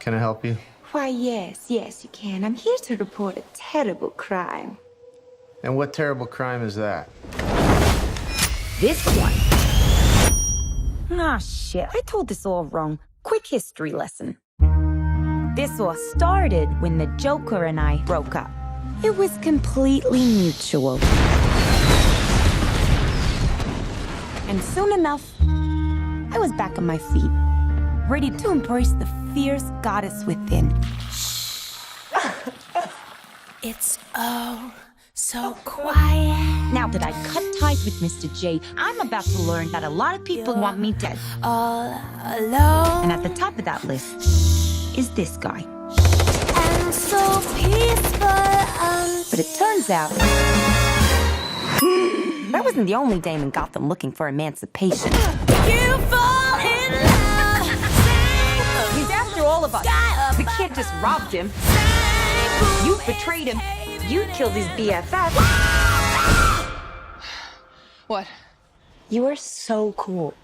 Can I help you? Why, yes, you can. I'm here to report a terrible crime. And what terrible crime is that? This one. Ah, shit. I told this all wrong. Quick history lesson. This all started when the Joker and I broke up. It was completely mutual. And soon enough, I was back on my feet, ready to embrace the fierce goddess within. It's oh so quiet. Now that I cut ties with Mr. J, I'm about to learn that a lot of people want me dead. All alone. And at the top of that list is this guy. And so peaceful. But it turns out that wasn't the only dame in Gotham looking for emancipation. You fall in love. He's after all of us. The kid just robbed him. You betrayed him. You killed his BFF. What? You are so cool.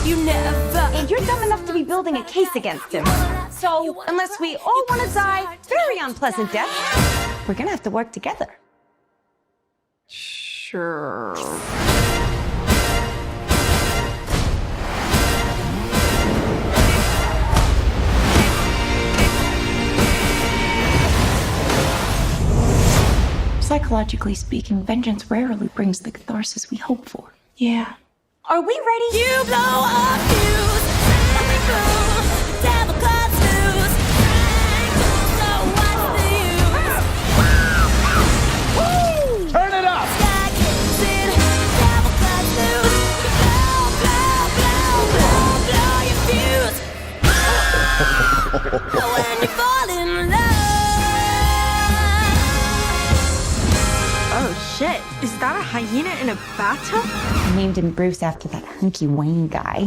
You never. And you're dumb enough to be building a case against him. So, unless we all want to die very unpleasant deaths, we're gonna have to work together. Sure. Psychologically speaking, vengeance rarely brings the catharsis we hope for. Yeah. Are we ready? You blow up fuse. Devil cuts loose. So what's the use? Turn it up! Sky kicks in. Devil cuts loose. Blow your fuse. When you fall in love. Oh shit, is that a hyena in a bathtub? I named him Bruce after that hunky Wayne guy.